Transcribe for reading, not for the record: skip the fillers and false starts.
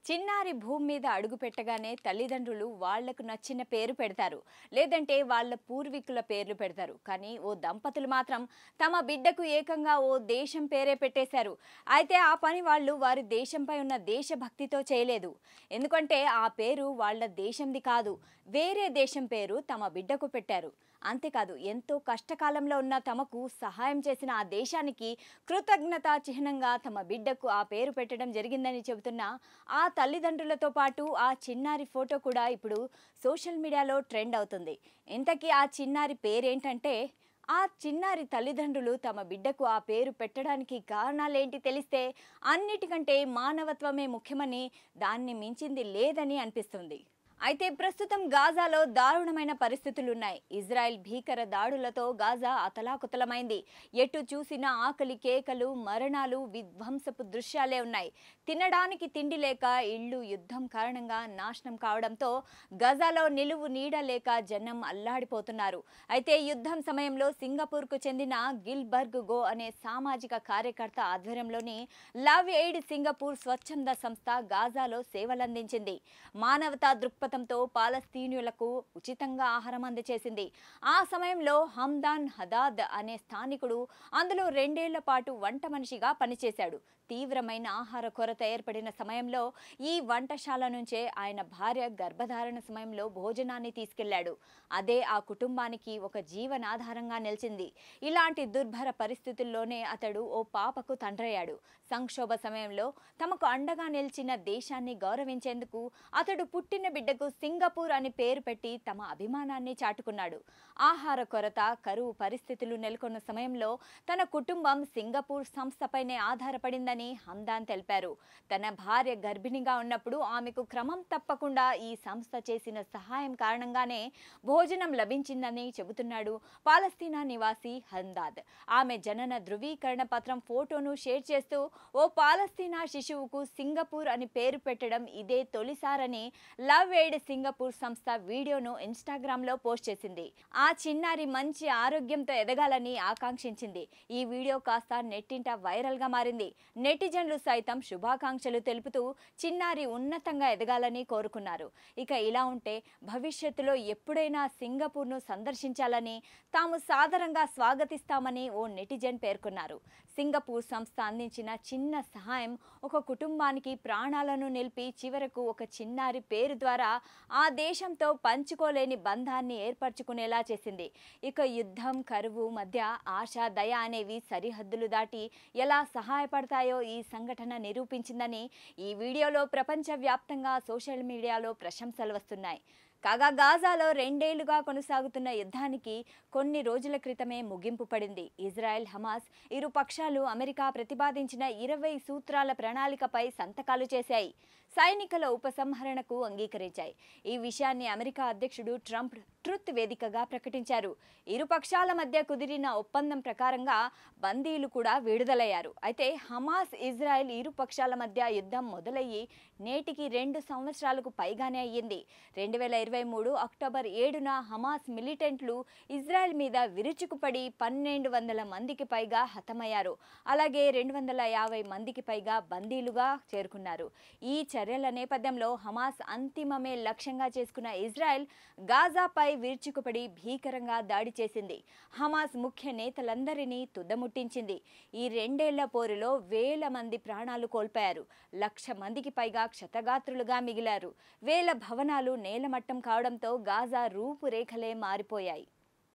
చిన్నారి భూమి మీద అడుగు పెట్టగానే తల్లిదండ్రులు వాళ్లకు నచ్చిన పేరు పెడతారు, లేదంటే వాళ్ళ పూర్వీకుల పేర్లు పెడతారు. కానీ ఓ దంపతులు మాత్రం తమ బిడ్డకు ఏకంగా ఓ దేశం పేరే పెట్టేశారు. అయితే ఆ పని వాళ్ళు వారి దేశంపై ఉన్న దేశభక్తితో చేయలేదు. ఎందుకంటే ఆ పేరు వాళ్ళ దేశంది కాదు, వేరే దేశం పేరు తమ బిడ్డకు పెట్టారు. అంతేకాదు, ఎంతో కష్టకాలంలో ఉన్న తమకు సహాయం చేసిన ఆ దేశానికి కృతజ్ఞతా చిహ్నంగా తమ బిడ్డకు ఆ పేరు పెట్టడం జరిగిందని చెబుతున్న ఆ తల్లిదండ్రులతో పాటు ఆ చిన్నారి ఫోటో కూడా ఇప్పుడు సోషల్ మీడియాలో ట్రెండ్ అవుతుంది. ఇంతకీ ఆ చిన్నారి పేరేంటంటే, ఆ చిన్నారి తల్లిదండ్రులు తమ బిడ్డకు ఆ పేరు పెట్టడానికి కారణాలేంటి తెలిస్తే అన్నిటికంటే మానవత్వమే ముఖ్యమని, దాన్ని మించింది లేదని అనిపిస్తుంది. అయితే ప్రస్తుతం గాజాలో దారుణమైన పరిస్థితులున్నాయి. ఇజ్రాయెల్ భీకర దాడులతో గాజా అతలాకుతలమైంది. ఎటు చూసినా ఆకలి కేకలు, మరణాలు, విధ్వంసపు దృశ్యాలే ఉన్నాయి. తినడానికి తిండి లేక ఇళ్లు యుద్ధం కారణంగా నాశనం కావడంతో గజాలో నిలువు నీడ లేక జనం అల్లాడిపోతున్నారు. అయితే యుద్ధం సమయంలో సింగపూర్కు చెందిన గిల్బర్గ్ గో అనే సామాజిక కార్యకర్త ఆధ్వర్యంలోని లవ్ ఎయిడ్ సింగపూర్ స్వచ్ఛంద సంస్థ గాజాలో సేవలందించింది. మానవతా దృక్పథంతో పాలస్తీనియులకు ఉచితంగా ఆహారం అందజేసింది. ఆ సమయంలో హమ్దాన్ హదాద్ అనే స్థానికుడు అందులో 2 ఏళ్ల పాటు వంట మనిషిగా పనిచేశాడు. తీవ్రమైన ఆహార కొరత ఏర్పడిన సమయంలో ఈ వంటశాల నుంచే ఆయన భార్య గర్భధారణ సమయంలో భోజనాన్ని తీసుకెళ్లాడు. అదే ఆ కుటుంబానికి ఒక జీవనాధారంగా నిలిచింది. ఇలాంటి దుర్భర పరిస్థితుల్లోనే అతడు ఓ పాపకు తండ్రయ్యాడు. సంక్షోభ సమయంలో తమకు అండగా నిలిచిన దేశాన్ని గౌరవించేందుకు అతడు పుట్టిన బిడ్డకు సింగపూర్ అని పేరు పెట్టి తమ అభిమానాన్ని చాటుకున్నాడు. ఆహార కొరత, కరువు పరిస్థితులు నెలకొన్న సమయంలో తన కుటుంబం సింగపూర్ సంస్థపైనే ఆధారపడిందని హమ్దాన్ తెలిపారు. తన భార్య గర్భిణిగా ఉన్నప్పుడు ఆమెకు క్రమం తప్పకుండా ఈ సంస్థ చేసిన సహాయం కారణంగానే భోజనం లభించిందని చెబుతున్నాడు పాలస్తీనా నివాసి హమ్దాద్. ఆమె జనన ధృవీకరణ పత్రం ఫోటోను షేర్ చేస్తూ ఓ పాలస్తీనా శిశువుకు సింగపూర్ అని పేరు పెట్టడం ఇదే తొలిసారని లవ్ ఎయిడ్ సింగపూర్ సంస్థ వీడియోను ఇన్స్టాగ్రామ్లో పోస్ట్ చేసింది. ఆ చిన్నారి మంచి ఆరోగ్యంతో ఎదగాలని ఆకాంక్షించింది. ఈ వీడియో కాస్త నెట్టింట వైరల్గా మారింది. నెటిజన్లు సైతం శుభాకాంక్షలు తెలుపుతూ చిన్నారి ఉన్నతంగా ఎదగాలని కోరుకున్నారు. ఇక ఇలా ఉంటే భవిష్యత్తులో ఎప్పుడైనా సింగపూర్ను సందర్శించాలని తాము సాదరంగా స్వాగతిస్తామని ఓ నెటిజన్ పేర్కొన్నారు. సింగపూర్ సంస్థ అందించిన చిన్న సహాయం ఒక కుటుంబానికి ప్రాణాలను నిలిపి చివరకు ఒక చిన్నారి పేరు ద్వారా ఆ దేశంతో పంచుకోలేని బంధాన్ని ఏర్పరచుకునేలా చేసింది. ఇక యుద్ధం, కరువు మధ్య ఆశ, దయ అనేవి సరిహద్దులు దాటి ఎలా సహాయపడతాయో ఈ సంఘటన నిరూపించిందని ఈ వీడియోలో ప్రపంచవ్యాప్తంగా సోషల్ మీడియాలో ప్రశంసలు వస్తున్నాయి. కాగా గాజాలో 2 ఏళ్లుగా కొనసాగుతున్న యుద్ధానికి కొన్ని రోజుల క్రితమే ముగింపు పడింది. ఇజ్రాయెల్, హమాస్ ఇరు పక్షాలు అమెరికా ప్రతిపాదించిన 20 సూత్రాల ప్రణాళికపై సంతకాలు చేశాయి. సైనికుల ఉపసంహరణకు అంగీకరించాయి. ఈ విషయాన్ని అమెరికా అధ్యక్షుడు ట్రంప్ ట్రుత్ వేదికగా ప్రకటించారు. ఇరు పక్షాల మధ్య కుదిరిన ఒప్పందం ప్రకారంగా బందీలు కూడా విడుదలయ్యారు. అయితే హమాస్, ఇజ్రాయెల్ ఇరు పక్షాల మధ్య యుద్ధం మొదలయ్యి నేటికి 2 సంవత్సరాలకు పైగానే అయ్యింది. 2023 అక్టోబర్ 7న హమాస్ మిలిటెంట్లు ఇజ్రాయెల్ మీద విరుచుకుపడి 1200 మందికి పైగా హతమయ్యారు. అలాగే 250 మందికి పైగా బందీలుగా చేరుకున్నారు. ఈ చర్యల నేపథ్యంలో హమాస్ అంతిమమే లక్ష్యంగా చేసుకున్న ఇజ్రాయెల్ గాజాపై విరుచుకుపడి భీకరంగా దాడి చేసింది. హమాస్ ముఖ్య నేతలందరినీ తుదముట్టించింది. ఈ 2 ఏళ్ల పోరులో వేల మంది ప్రాణాలు కోల్పోయారు. 1,00,000 మందికి పైగా క్షతగాత్రులుగా మిగిలారు. వేల భవనాలు నేలమట్టం కావడంతో గాజా రూపురేఖలే మారిపోయాయి.